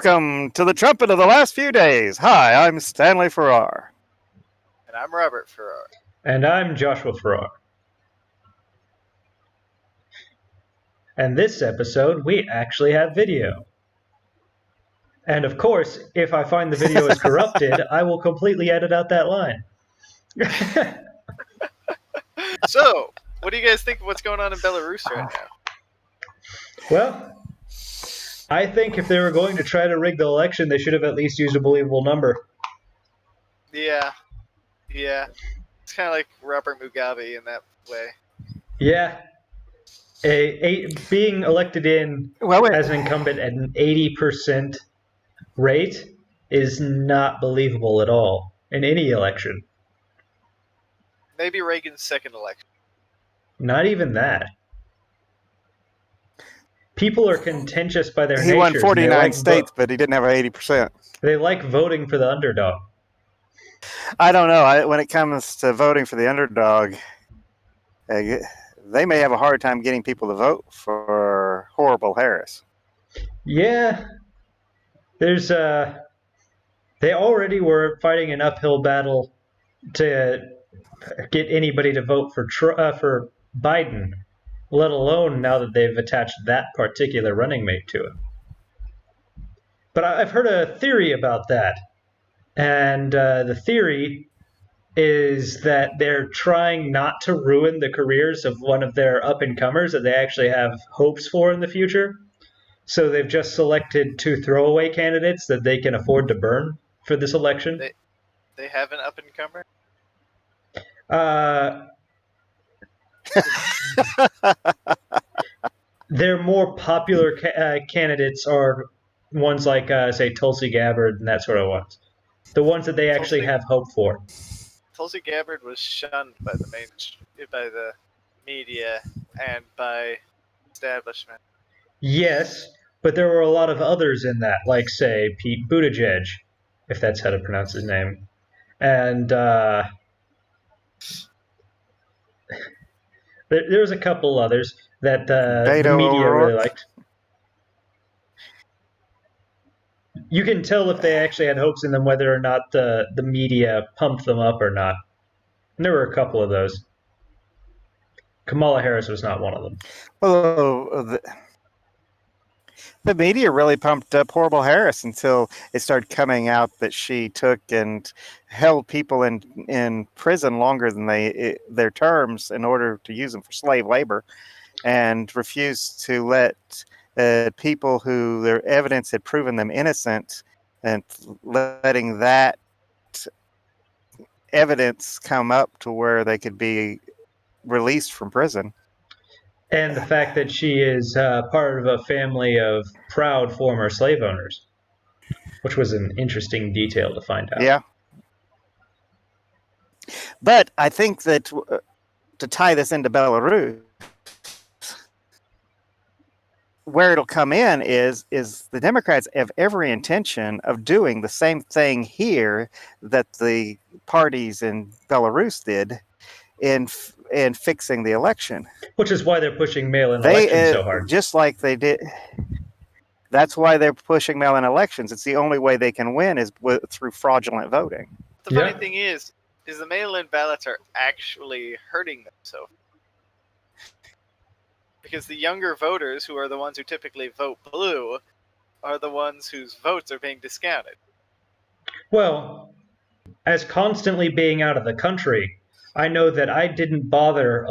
Welcome to the Trumpet of the last few days. Hi, I'm Stanley Farrar. And I'm Robert Farrar. And I'm Joshua Farrar. And this episode, we actually have video. And of course, if I find the video is corrupted, I will completely edit out that line. So, what do you guys think of what's going on in Belarus right now? Well, I think if they were going to try to rig the election, they should have at least used a believable number. Yeah. It's kind of like Robert Mugabe in that way. Yeah. Being elected as an incumbent at an 80% rate is not believable at all in any election. Maybe Reagan's second election. Not even that. People are contentious by their nature. He won 49 states, but he didn't have 80%. They like voting for the underdog. I don't know. When it comes to voting for the underdog, they may have a hard time getting people to vote for horrible Harris. Yeah. There's they already were fighting an uphill battle to get anybody to vote for Biden, let alone now that they've attached that particular running mate to him. But I've heard a theory about that, and the theory is that they're trying not to ruin the careers of one of their up-and-comers that they actually have hopes for in the future. So they've just selected two throwaway candidates that they can afford to burn for this election. They have an up-and-comer? Their more popular candidates are ones like, say, Tulsi Gabbard and that sort of ones. The ones that they actually have hope for. Tulsi Gabbard was shunned by the media and by establishment. Yes, but there were a lot of others in that, like, say, Pete Buttigieg, if that's how to pronounce his name. And there's a couple others that the media really liked. You can tell if they actually had hopes in them whether or not the media pumped them up or not. And there were a couple of those. Kamala Harris was not one of them. Well, the media really pumped up horrible Harris until it started coming out that she took and held people in prison longer than their terms in order to use them for slave labor, and refused to let people who their evidence had proven them innocent, and letting that evidence come up to where they could be released from prison. And the fact that she is part of a family of proud former slave owners, which was an interesting detail to find out. Yeah. But I think that to tie this into Belarus, where it'll come in is the Democrats have every intention of doing the same thing here that the parties in Belarus did in fixing the election. Which is why they're pushing mail-in elections so hard. Just like they did. That's why they're pushing mail-in elections. It's the only way they can win is through fraudulent voting. The funny thing is the mail-in ballots are actually hurting them so. Because the younger voters, who are the ones who typically vote blue, are the ones whose votes are being discounted. Well, as constantly being out of the country, I know that I didn't bother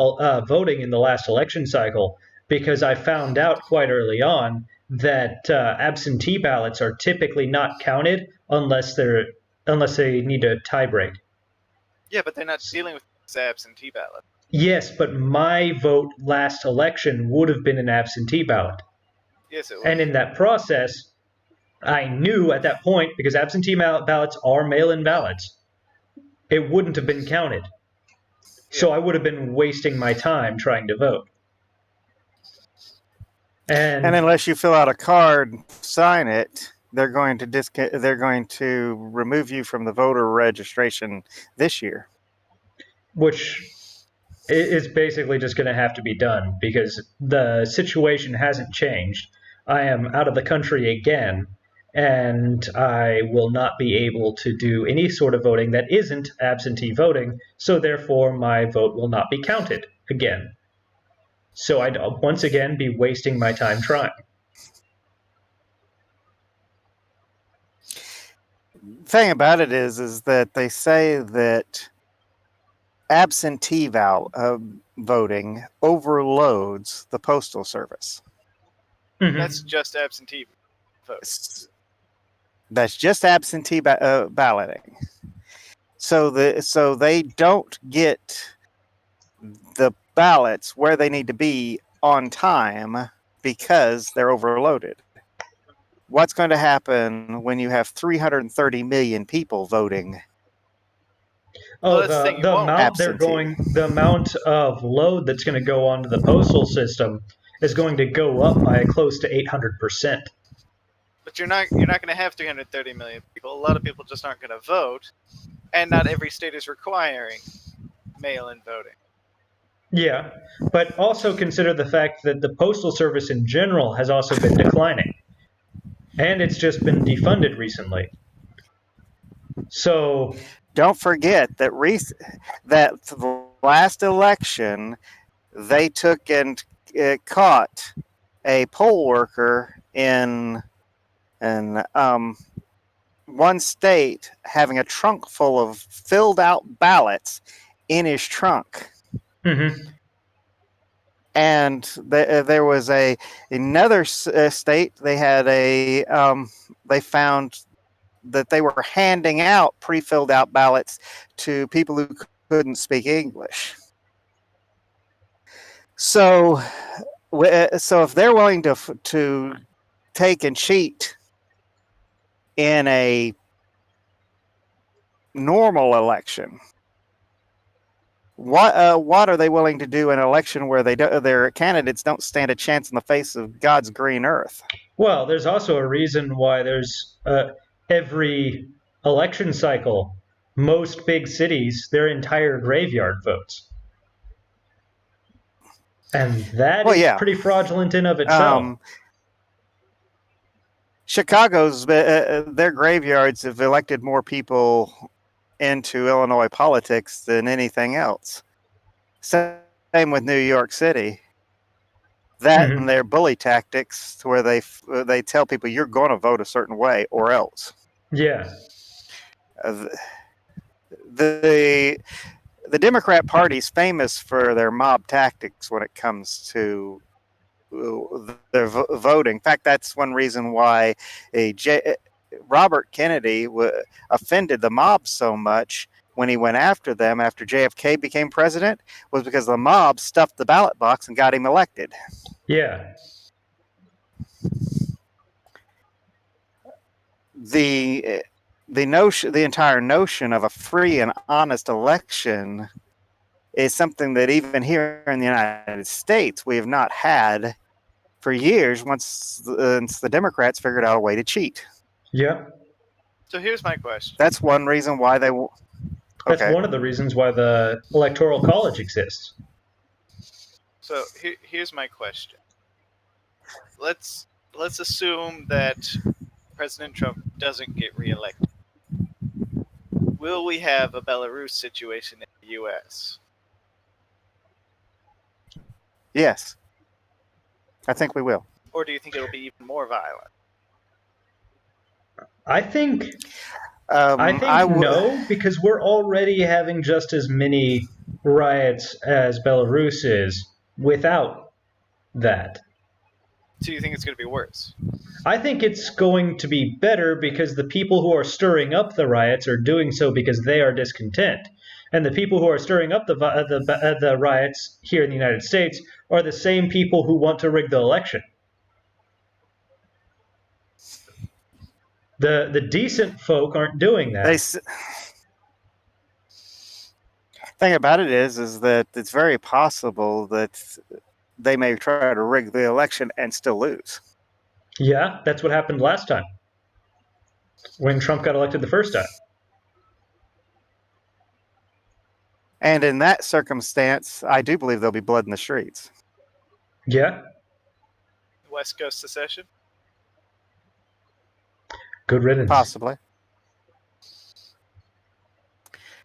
voting in the last election cycle because I found out quite early on that absentee ballots are typically not counted unless they need a tie break. Yeah, but they're not dealing with absentee ballots. Yes, but my vote last election would have been an absentee ballot. Yes, it would. And in that process, I knew at that point, because absentee ballots are mail-in ballots, it wouldn't have been counted. So I would have been wasting my time trying to vote. And unless you fill out a card, sign it, they're going to remove you from the voter registration this year. Which is basically just going to have to be done because the situation hasn't changed. I am out of the country again, and I will not be able to do any sort of voting that isn't absentee voting, so therefore my vote will not be counted again. So I'd once again be wasting my time trying. Thing about it is that they say that absentee voting overloads the postal service. Mhm. That's just absentee votes. That's just absentee balloting. So they don't get the ballots where they need to be on time because they're overloaded. What's going to happen when you have 330 million people voting Well, Oh, that's the thing. It the won't. amount absentee? the amount of load that's going to go onto the postal system is going to go up by close to 800%. But you're not going to have 330 million people. A lot of people just aren't going to vote, and not every state is requiring mail-in voting. Yeah, but also consider the fact that the postal service in general has also been declining, and it's just been defunded recently. So, Don't forget that that the last election they took and caught a poll worker in one state having a trunk full of filled out ballots in his trunk. mhm. And there was another state. They had they found that they were handing out pre-filled out ballots to people who couldn't speak English. So, so if they're willing to take and cheat in a normal election, what are they willing to do in an election where their candidates don't stand a chance in the face of God's green earth? Well, there's also a reason why there's every election cycle, most big cities, their entire graveyard votes. And that Well, is yeah. pretty fraudulent in of itself. Chicago's their graveyards have elected more people into Illinois politics than anything else. Same with New York City. That and Mhm. their bully tactics, where they tell people you're going to vote a certain way or else. Yeah. Uh, the the Democrat Party is famous for their mob tactics when it comes to their voting. In fact, that's one reason why Robert Kennedy offended the mob so much when he went after them after JFK became president, was because the mob stuffed the ballot box and got him elected. Yeah. The the entire notion of a free and honest election is something that even here in the United States we have not had for years once the Democrats figured out a way to cheat. Yeah. So here's my question. That's one reason why they. That's Okay. one of the reasons why the Electoral College exists. So here's my question. Let's assume that President Trump doesn't get reelected. Will we have a Belarus situation in the U.S.? Yes, I think we will. Or do you think it'll be even more violent? I think I no, because we're already having just as many riots as Belarus is without that. So you think it's going to be worse? I think it's going to be better because the people who are stirring up the riots are doing so because they are discontent. And the people who are stirring up the riots here in the United States are the same people who want to rig the election. The decent folk aren't doing that. Thing about it is that it's very possible that they may try to rig the election and still lose. Yeah, that's what happened last time when Trump got elected the first time. And in that circumstance, I do believe there'll be blood in the streets. Yeah. West Coast secession? Good riddance. Possibly.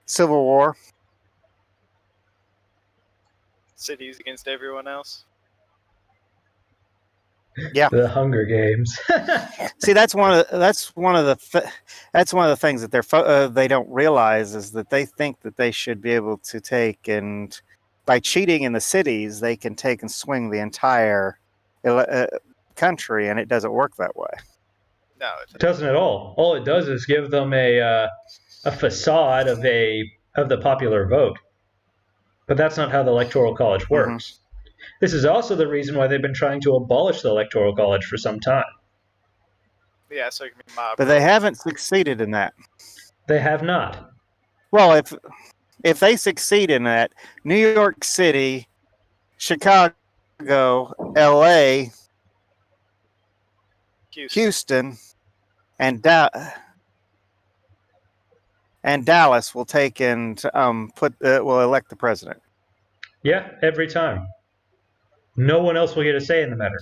Civil War. Cities against everyone else. Yeah. The Hunger Games. See, that's one of the things that they don't realize is that they think that they should be able to take, and by cheating in the cities, they can take and swing the entire country, and it doesn't work that way. No, It doesn't at all. All it does is give them a facade of the popular vote. But that's not how the Electoral College works. This is also the reason why they've been trying to abolish the Electoral College for some time. yeah, so it can be mob. But they haven't succeeded in that. They have not. Well, if they succeed in that, New York City, Chicago, L.A., Houston, and Dallas will take and will elect the president. Yeah, every time. No one else will get a say in the matter.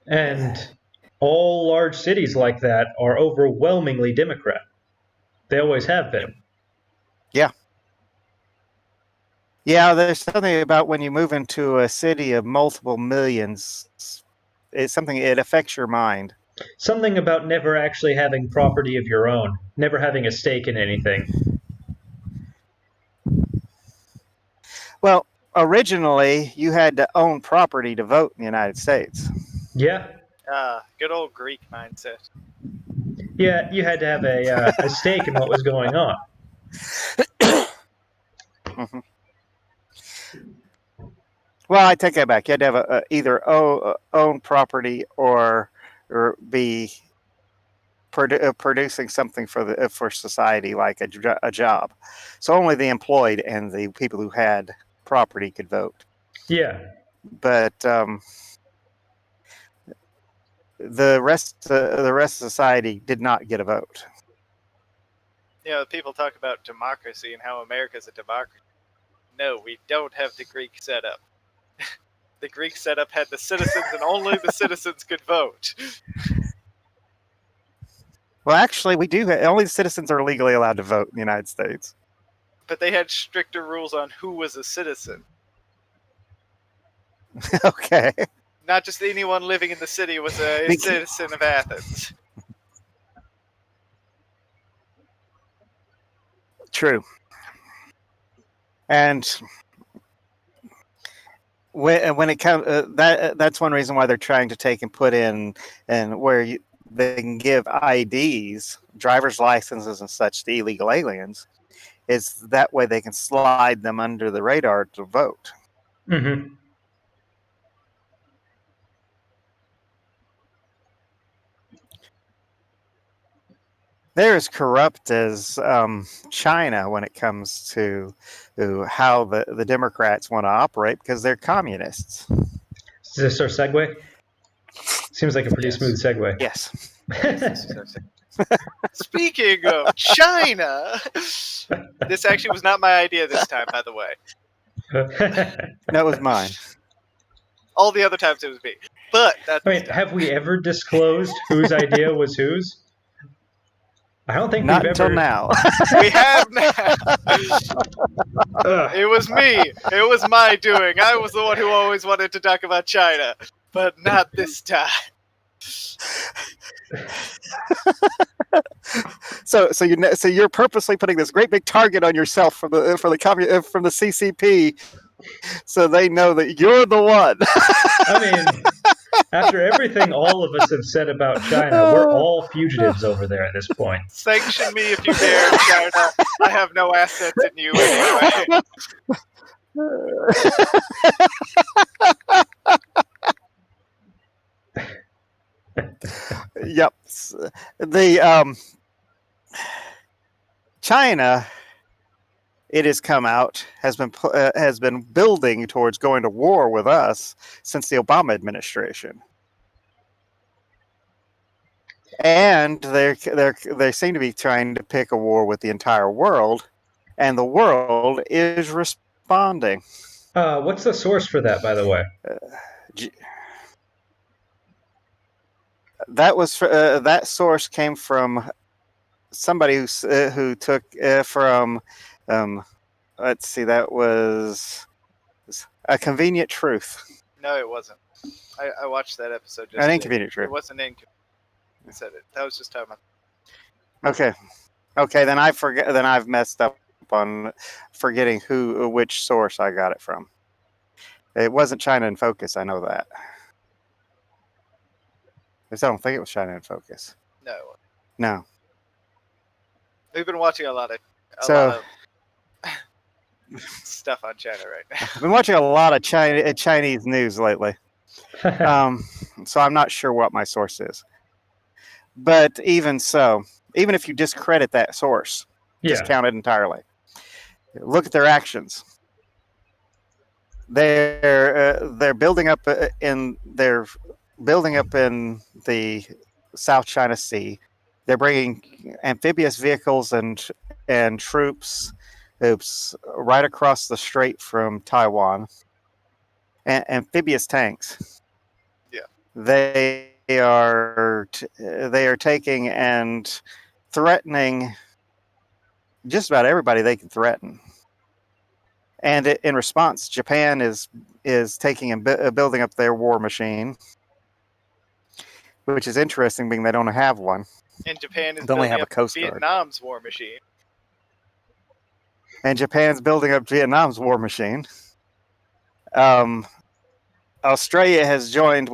And all large cities like that are overwhelmingly Democrat. They always have been. Yeah. Yeah, there's something about when you move into a city of multiple millions, it affects your mind. Something about never actually having property of your own, never having a stake in anything. Well, originally, you had to own property to vote in the United States. Yeah. Good old Greek mindset. Yeah, you had to have a stake in what was going on. Mm-hmm. Well, I take that back. You had to have either own property or be producing something for society, like a job. So only the employed and the people who had property could vote. Yeah. But the rest of society did not get a vote. You know, people talk about democracy and how America's a democracy. No, we don't have the Greek setup. The Greek setup had the citizens, and only the citizens could vote. Well, actually, we do. Only the citizens are legally allowed to vote in the United States. But they had stricter rules on who was a citizen. Okay. Not just anyone living in the city was a citizen of Athens. True. And when it comes, that's one reason why they're trying to take and put in and where they can give IDs, driver's licenses, and such to illegal aliens. Is that way they can slide them under the radar to vote. Mm-hmm. They're as corrupt as China when it comes to how the Democrats want to operate, because they're communists. Is this our segue? Seems like a pretty smooth segue. Yes. Speaking of China, this actually was not my idea this time, by the way. That was mine. All the other times it was me. But that's have we ever disclosed whose idea was whose? I don't think not we've until ever. Now. We have now. It was me. It was my doing. I was the one who always wanted to talk about China, but not this time. So you're purposely putting this great big target on yourself from the CCP, so they know that you're the one. I mean, after everything all of us have said about China, we're all fugitives over there at this point. Sanction me if you dare, China. I have no assets in you anyway. Yep. The China, it has come out, has been building towards going to war with us since the Obama administration, and they seem to be trying to pick a war with the entire world, and the world is responding. What's the source for that, by the way? that source came from somebody who took from let's see, that was A Convenient Truth. No, it wasn't. I watched that episode just An today. Inconvenient Truth. It wasn't inconvenient. I said it. That was just talking about. Okay, then I forget. Then I've messed up on forgetting which source I got it from. It wasn't China in Focus. I know that. I don't think it was China in Focus. No, No. we've been watching a lot of So stuff on China right now. I've been watching a lot of Chinese news lately. So I'm not sure what my source is. But even so, even if you discredit that source, discount it entirely, look at their actions. They're building up in the South China Sea. They're bringing amphibious vehicles and troops right across the strait from Taiwan. Amphibious tanks. Yeah. They are taking and threatening just about everybody they can threaten. And in response, Japan is taking and building up their war machine, which is interesting, being they don't have one. And Japan is They only building have a up coast guard. Vietnam's war machine. And Japan's building up Vietnam's war machine. Australia has joined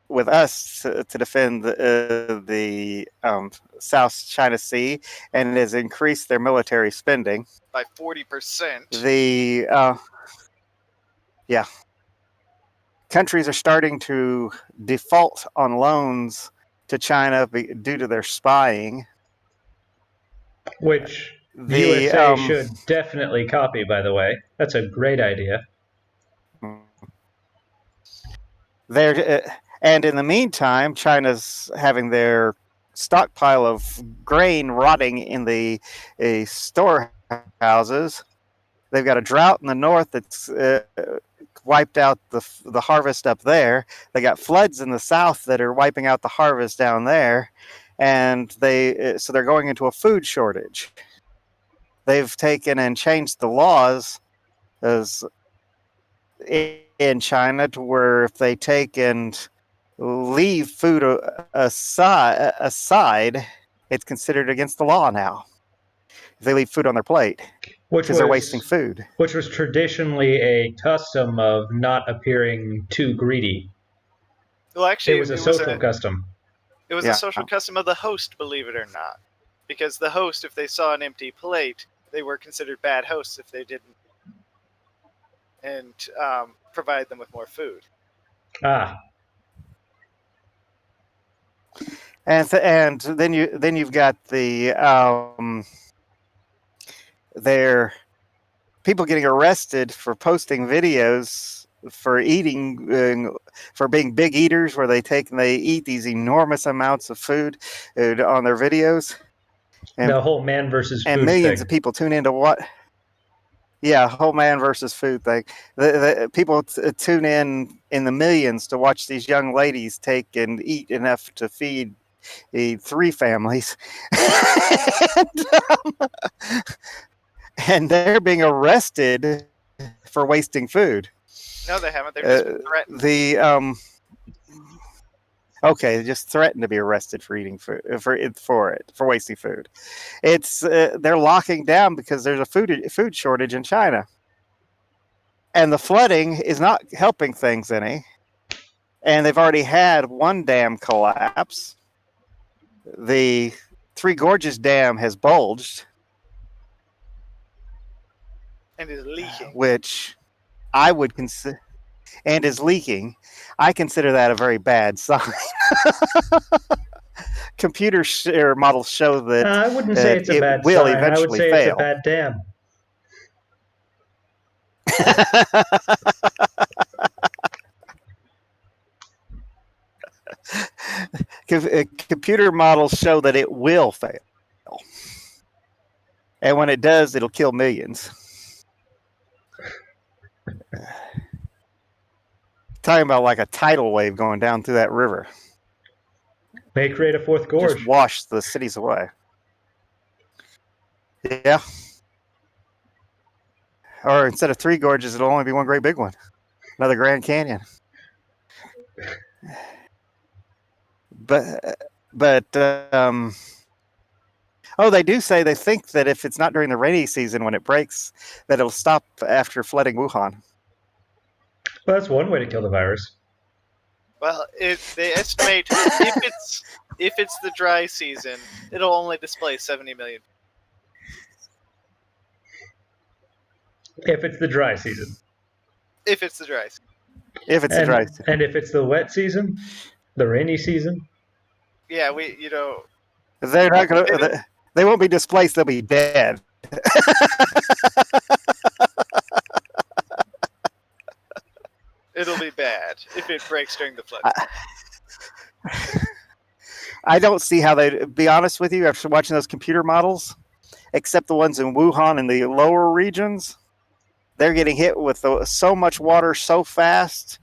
with us to defend the South China Sea and has increased their military spending by 40%. Countries are starting to default on loans to China due to their spying, which the USA should definitely copy. By the way, that's a great idea. And in the meantime, China's having their stockpile of grain rotting in the storehouses. They've got a drought in the north that's wiped out the harvest up there. They got floods in the south that are wiping out the harvest down there, and they're going into a food shortage. They've taken and changed the laws in China to where if they take and leave food aside, it's considered against the law now. If they leave food on their plate, because they're wasting food. Which was traditionally a custom of not appearing too greedy. Well, actually, it was a social custom. It was a social custom of the host, believe it or not. Because the host, if they saw an empty plate, they were considered bad hosts if they didn't and provide them with more food. And then you've got their people getting arrested for posting videos for eating for being big eaters, where they eat these enormous amounts of food on their videos. And the whole man versus food and millions thing. of people tune into what. Yeah, whole man versus food thing. The people tune in the millions to watch these young ladies take and eat enough to feed 3 families. And they're being arrested for wasting food. No, they haven't. They've just been threatened. Okay, just threatened to be arrested for eating food for wasting food. It's they're locking down because there's a food shortage in China, and the flooding is not helping things any. And they've already had one dam collapse. The Three Gorges Dam has bulged and is leaking, which I would consider. And is leaking. I consider that a very bad sign. Computer models show that I wouldn't say it's a bad will sign. eventually I would say fail. It's a bad dam. Computer models show that it will fail. And when it does, it'll kill millions. Talking about like a tidal wave going down through that river. May create a fourth gorge. just wash the cities away. Yeah. Or instead of 3 gorges, it'll only be one great big one. Another Grand Canyon. But they do say they think that if it's not during the rainy season when it breaks, that it'll stop after flooding Wuhan. Well, that's one way to kill the virus. Well, they estimate if it's the dry season, it'll only displace 70 million. If it's the dry season. If it's the dry season. If it's the dry season. And if it's the wet season, the rainy season. Yeah, they're not going to. They won't be displaced. They'll be dead. It'll be bad if it breaks during the flood. I don't see how they. Be honest with you, after watching those computer models, except the ones in Wuhan and the lower regions, they're getting hit with so much water so fast.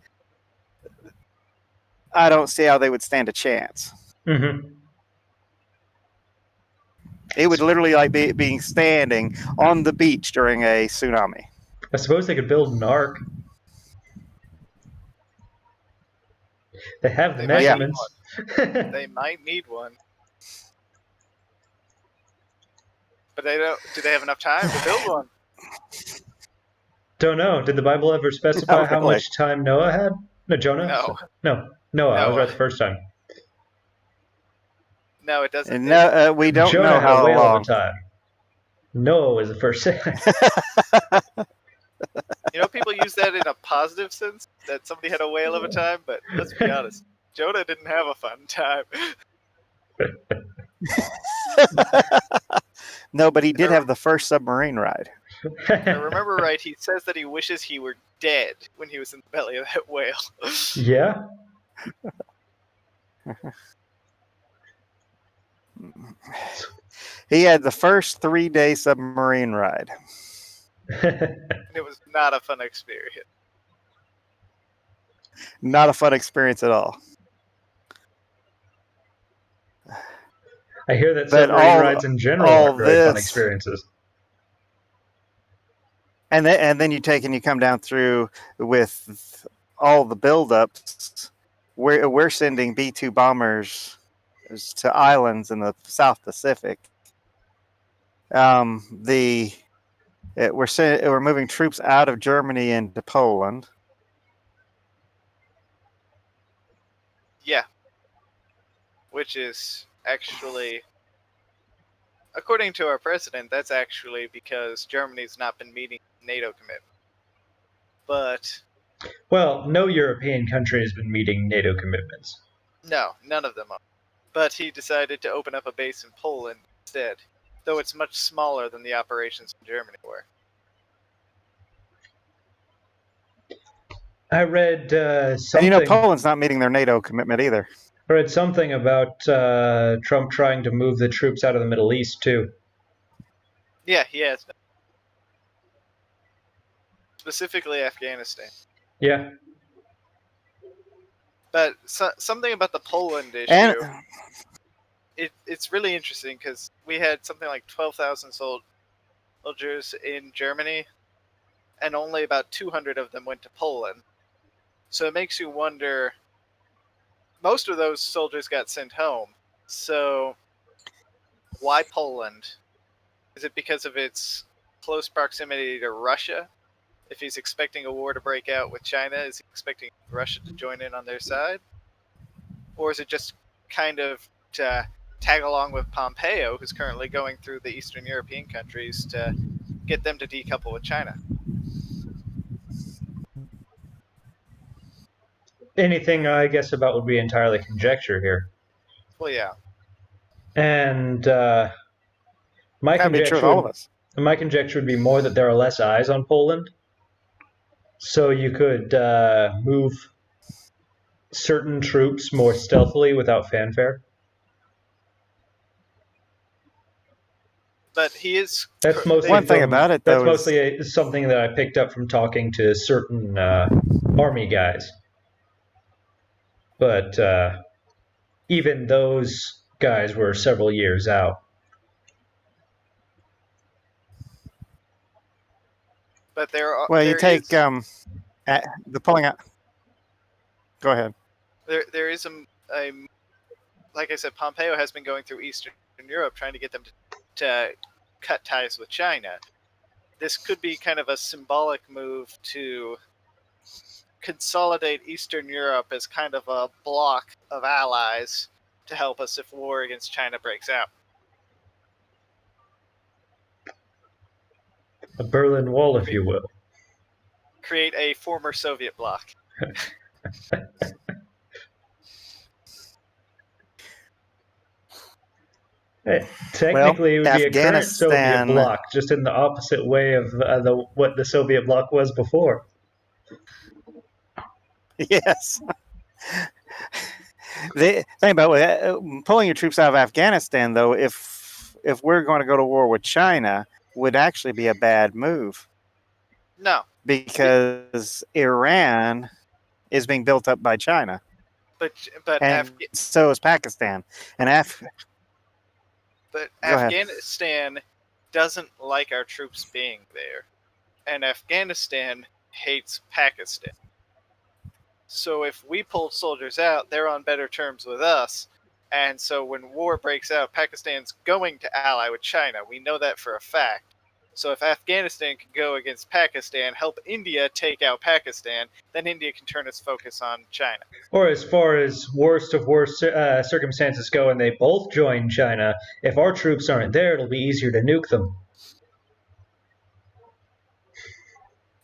I don't see how they would stand a chance. Mm-hmm. It would literally like being standing on the beach during a tsunami. I suppose they could build an ark. They have the measurements. They might need one. But they don't. Do they have enough time to build one? Don't know. Did the Bible ever specify how much time Noah had? No, Jonah? No. Noah. I was right the first time. No, it doesn't. No, we don't Jonah know had how a whale long. of a time. Noah was the first. People use that in a positive sense, that somebody had a whale of a time, but let's be honest, Jonah didn't have a fun time. No, but he did have the first submarine ride. If I remember right, he says that he wishes he were dead when he was in the belly of that whale. Yeah. He had the first 3-day submarine ride. It was not a fun experience. Not a fun experience at all. I hear that submarine rides in general aren't very fun experiences. And then you come down through with all the buildups. We're sending B-2 bombers to islands in the South Pacific. We're moving troops out of Germany into Poland. Yeah. Which is actually, according to our president, that's actually because Germany's not been meeting NATO commitment. But well, no European country has been meeting NATO commitments. No, none of them are. But he decided to open up a base in Poland instead, though it's much smaller than the operations in Germany were. I read something. And Poland's not meeting their NATO commitment either. I read something about Trump trying to move the troops out of the Middle East, too. Yeah, he has. Specifically Afghanistan. Yeah. But something about the Poland issue, it's really interesting because we had something like 12,000 soldiers in Germany, and only about 200 of them went to Poland. So it makes you wonder, most of those soldiers got sent home. So why Poland? Is it because of its close proximity to Russia? If he's expecting a war to break out with China, is he expecting Russia to join in on their side? Or is it just kind of to tag along with Pompeo, who's currently going through the Eastern European countries, to get them to decouple with China? Anything I guess about would be entirely conjecture here. Well, yeah. And my conjecture would be more that there are less eyes on Poland. So you could move certain troops more stealthily without fanfare. But he is. That's mostly one thing about it. That's mostly something that I picked up from talking to certain army guys. But even those guys were several years out. But Well, you there take is the pulling out. Go ahead. there is a like I said, Pompeo has been going through Eastern Europe trying to get them to cut ties with China. This could be kind of a symbolic move to consolidate Eastern Europe as kind of a block of allies to help us if war against China breaks out. A Berlin Wall, if you will. Create a former Soviet bloc. Well, Technically, it would be a current Soviet Afghanistan. bloc, just in the opposite way of what the Soviet bloc was before. Yes. The thing about pulling your troops out of Afghanistan, though, if we're going to go to war with China, would actually be a bad move No, because Iran is being built up by China, but and so is Pakistan. And Go ahead. Afghanistan doesn't like our troops being there, and Afghanistan hates Pakistan. So if we pull soldiers out, they're on better terms with us. And so when war breaks out, Pakistan's going to ally with China. We know that for a fact. So if Afghanistan can go against Pakistan, help India take out Pakistan, then India can turn its focus on China. Or as far as worst of worst circumstances go, and they both join China, if our troops aren't there, it'll be easier to nuke them.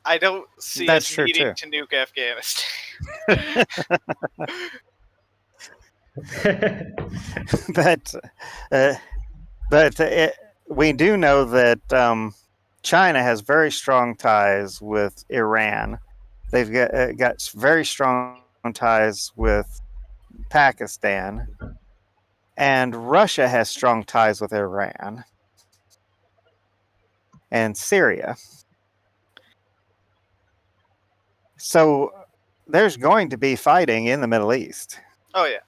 I don't see That's us true, needing too. to nuke Afghanistan. but we do know that China has very strong ties with Iran. They've got very strong ties with Pakistan, and Russia has strong ties with Iran and Syria. So there's going to be fighting in the Middle East. Oh yeah.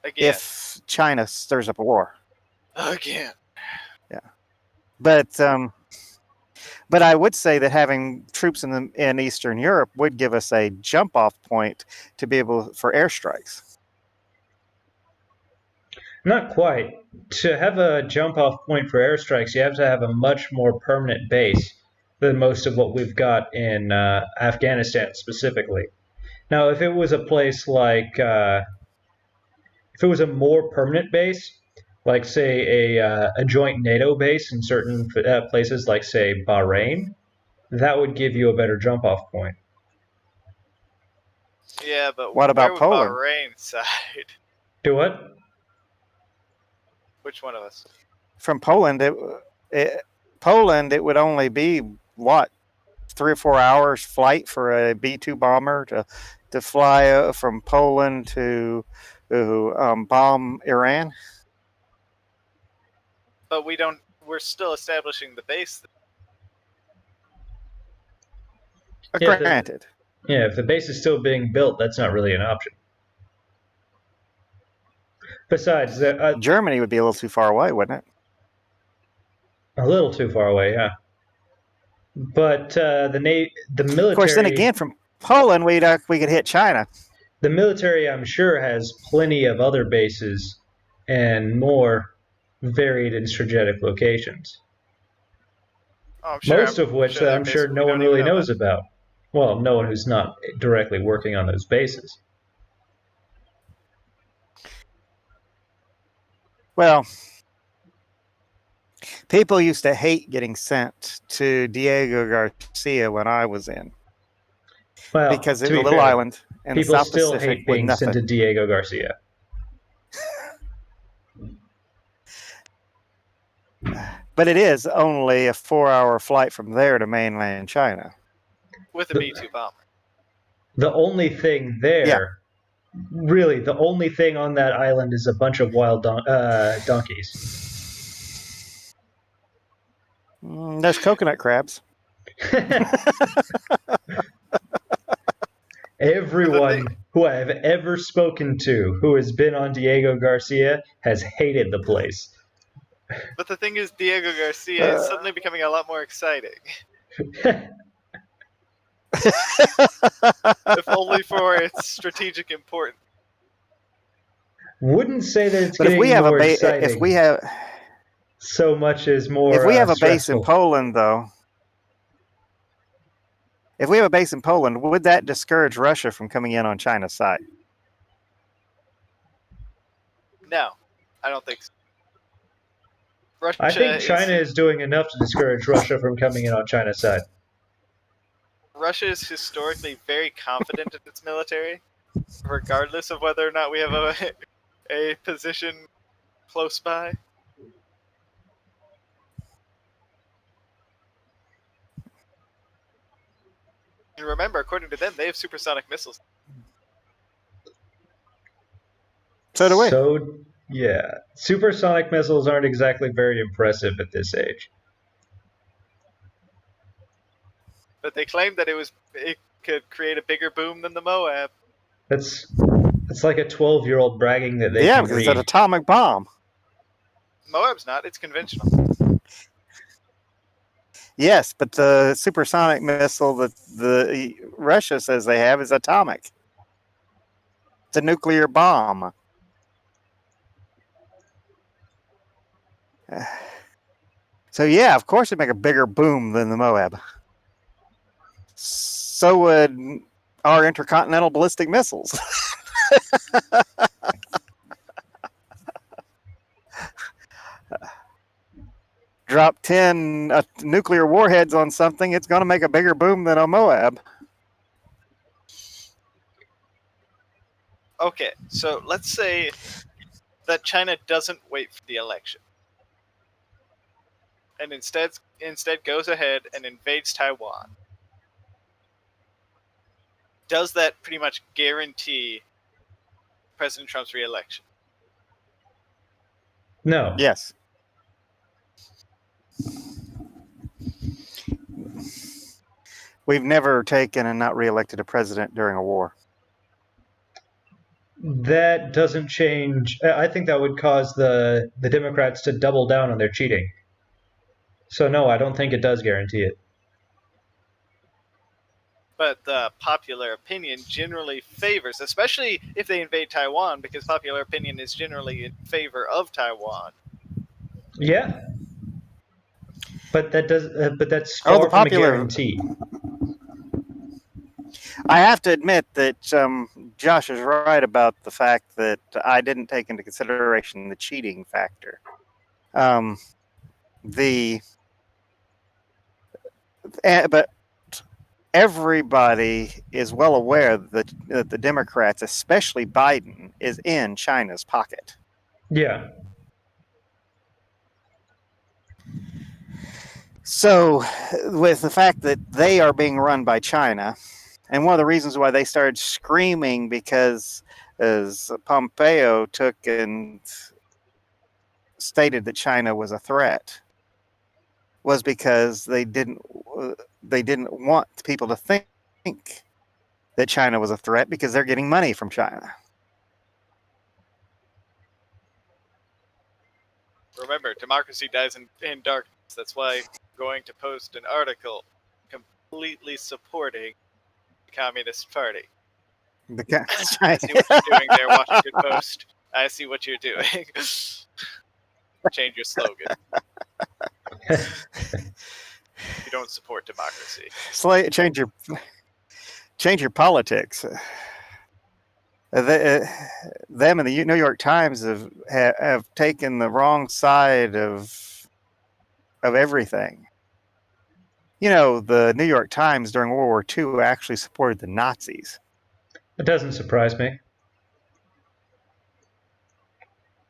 Again. If China stirs up a war. Again. Yeah. But I would say that having troops in Eastern Europe would give us a jump off point to be able for airstrikes. Not quite. To have a jump off point for airstrikes, you have to have a much more permanent base than most of what we've got in Afghanistan specifically. Now, if it was a place like, if it was a more permanent base, like say a joint NATO base in certain places, like say Bahrain, that would give you a better jump off point. Yeah, but What where about would Poland? Bahrain side? Do what? Which one of us? From Poland, Poland, it would only be what 3 or 4 hours flight for a B-2 bomber to fly from Poland to bomb Iran. But we don't. We're still establishing the base. Yeah, Granted. If the base is still being built, that's not really an option. Besides, Germany would be a little too far away, wouldn't it? a little too far away, yeah. But the military. Of course, then again, from Poland, we could hit China. The military, I'm sure, has plenty of other bases and more varied and strategic locations. Oh, I'm sure. Most of which I'm sure no one really knows about. Well, no one who's not directly working on those bases. Well, people used to hate getting sent to Diego Garcia when I was in. Well, because it was a little island in the South still Pacific hate with being nothing. sent to Diego Garcia. But it is only a 4-hour flight from there to mainland China. With a B-2 bomber. The only thing there, really, the only thing on that island is a bunch of wild donkeys. There's coconut crabs. Everyone who I have ever spoken to who has been on Diego Garcia has hated the place. But the thing is, Diego Garcia is suddenly becoming a lot more exciting. If only for its strategic importance. Wouldn't say that it's But if we getting have more if exciting we have so much as more if we have a base stressful. in Poland, though, if we have a base in Poland, would that discourage Russia from coming in on China's side? No, I don't think so. Russia I think China is doing enough to discourage Russia from coming in on China's side. Russia is historically very confident in its military, regardless of whether or not we have a position close by. And remember, according to them, they have supersonic missiles. So do we. So, yeah. Supersonic missiles aren't exactly very impressive at this age. But they claimed that it could create a bigger boom than the Moab. It's like a 12-year-old bragging that they can because read. it's an atomic bomb. Moab's not, it's conventional. Yes, but the supersonic missile that the Russia says they have is atomic. It's a nuclear bomb. So yeah, of course it'd make a bigger boom than the Moab. So would our intercontinental ballistic missiles. Drop 10 nuclear warheads on something, it's going to make a bigger boom than a Moab. Okay, so let's say that China doesn't wait for the election and instead goes ahead and invades Taiwan. Does that pretty much guarantee President Trump's re-election? No. Yes. We've never taken and not re-elected a president during a war. That doesn't change. I think that would cause the Democrats to double down on their cheating. So no, I don't think it does guarantee it. But the popular opinion generally favors, especially if they invade Taiwan, because popular opinion is generally in favor of Taiwan. Yeah, but that's far from a guarantee. I have to admit that Josh is right about the fact that I didn't take into consideration the cheating factor. But everybody is well aware that the Democrats, especially Biden, is in China's pocket. Yeah. So, with the fact that they are being run by China, and one of the reasons why they started screaming because as Pompeo took and stated that China was a threat was because they didn't want people to think that China was a threat because they're getting money from China. Remember, democracy dies in darkness. That's why I'm going to post an article completely supporting the Communist Party. I see what you're doing there, Washington Post. I see what you're doing. Change your slogan. You don't support democracy. Change your politics. Them and the New York Times have taken the wrong side of everything. You know, the New York Times during World War II actually supported the Nazis. It doesn't surprise me.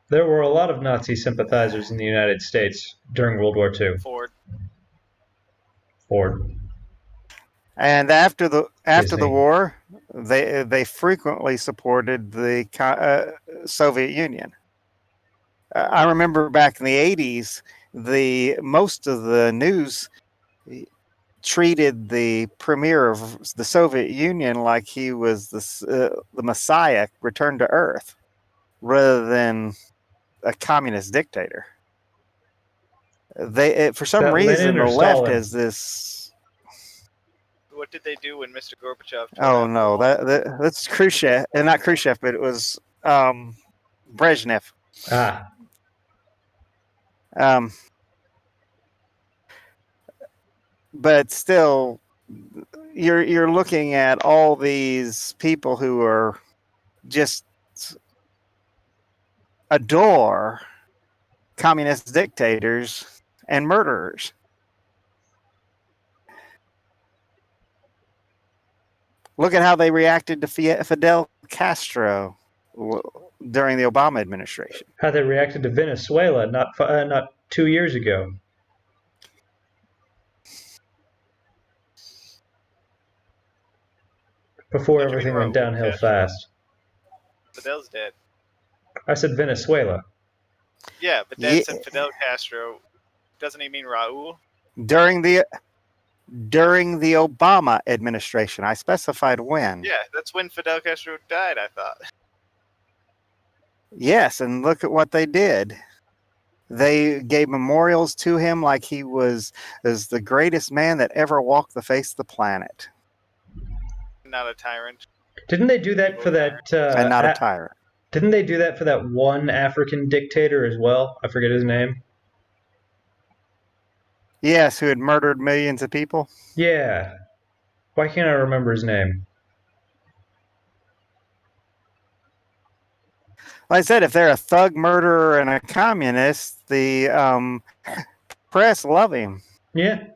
There were a lot of Nazi sympathizers in the United States during World War II. Ford. And after the war, they frequently supported the Soviet Union. I remember back in the 80s, most of the news treated the premier of the Soviet Union like he was the Messiah returned to Earth, rather than a communist dictator. For some That reason, Lenin the or left Stalin? has this. What did they do when Mr. Gorbachev tore Oh down the no, wall? that's Khrushchev, and not Khrushchev, but it was Brezhnev. Ah, Um, but still, you're looking at all these people who are just adore communist dictators and murderers. Look at how they reacted to Fidel Castro during the Obama administration. how they reacted to Venezuela not 2 years ago. Before What do you mean everything went Raul downhill Castro? fast. Fidel's dead. I said Venezuela. Yeah, but Dad Yeah, said Fidel Castro. Doesn't he mean Raul? during the Obama administration, I specified when. Yeah, that's when Fidel Castro died, I thought. Yes, and look at what they did. They gave memorials to him like he was the greatest man that ever walked the face of the planet, Not a tyrant. Didn't they do that Evil for tyrant. that? and not a tyrant. Didn't they do that for that one African dictator as well? I forget his name. Yes, who had murdered millions of people. Yeah. Why can't I remember his name? Like I said, if they're a thug, murderer, and a communist, the press love him. Yeah.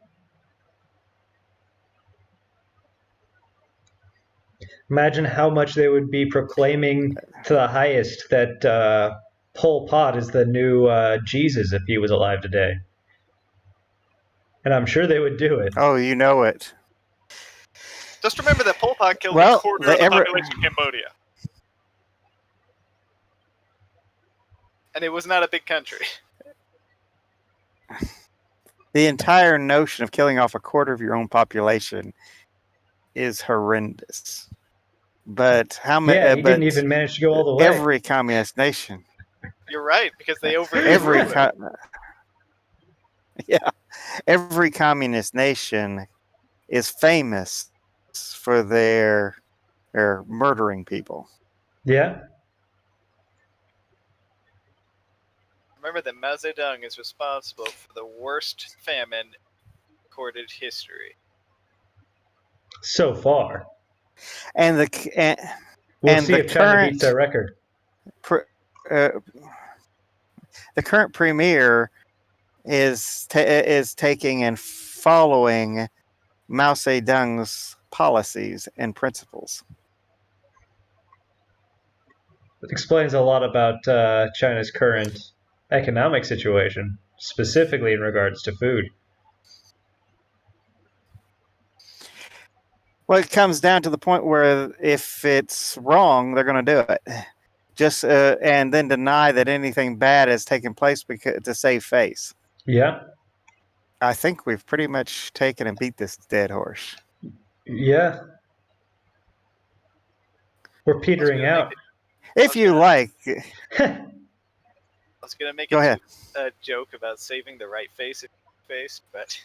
Imagine how much they would be proclaiming to the highest that Pol Pot is the new Jesus if he was alive today. And I'm sure they would do it. Oh, you know it. Just remember that Pol Pot killed Well, a quarter of the population of Cambodia. And it was not a big country. The entire notion of killing off a quarter of your own population is horrendous. But how many? Yeah, he didn't even manage to go all the way. Every communist nation. You're right, because they Every overthrew it. every communist nation is famous for their murdering people. Yeah. Remember that Mao Zedong is responsible for the worst famine in recorded history. So far. And the We'll and see the if China current beats that record. the current premier is taking and following Mao Zedong's policies and principles. It explains a lot about China's current economic situation, specifically in regards to food. Well, it comes down to the point where if it's wrong, they're going to do it. Just and then deny that anything bad has taken place to save face. Yeah. I think we've pretty much taken and beat this dead horse. Yeah. We're petering out. If you like, I was going to make Go ahead. a joke about saving the right face, but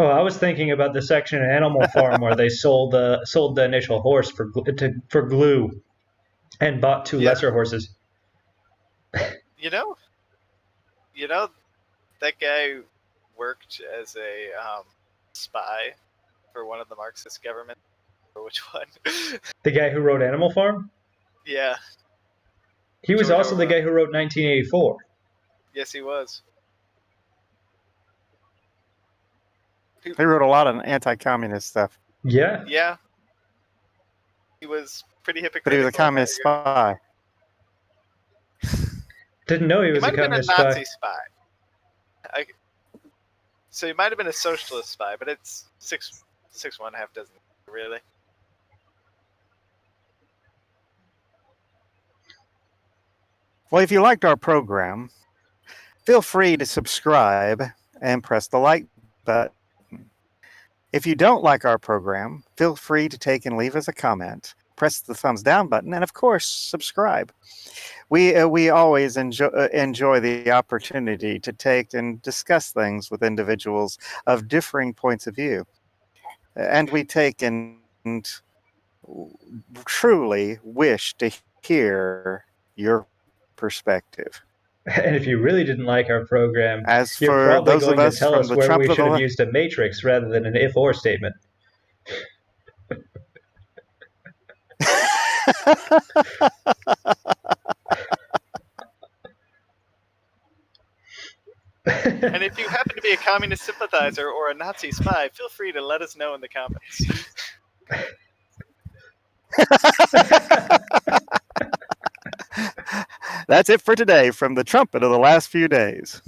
Oh, I was thinking about the section in Animal Farm where they sold the initial horse for glue, and bought two Yeah. lesser horses. you know, that guy worked as a spy for one of the Marxist governments. Or which one? The guy who wrote Animal Farm? Yeah. He was George also the Orwell. guy who wrote 1984. Yes, he was. he wrote a lot of anti-communist stuff, Yeah. Yeah. He was pretty hypocritical. but he was a communist spy. Didn't know he He was a might have been a communist Nazi spy. spy. So he might have been a socialist spy, but it's 1/2 dozen really. Well, if you liked our program, feel free to subscribe and press the like button. If you don't like our program, feel free to take and leave us a comment, press the thumbs down button, and of course, subscribe. We always enjoy the opportunity to take and discuss things with individuals of differing points of view, and we take and truly wish to hear your perspective. And if you really didn't like our program, As you're for probably those of going to us tell from us the where we trumpet of should have the used a matrix rather than an if-or statement. And if you happen to be a communist sympathizer or a Nazi spy, feel free to let us know in the comments. That's it for today from the trumpet of the last few days.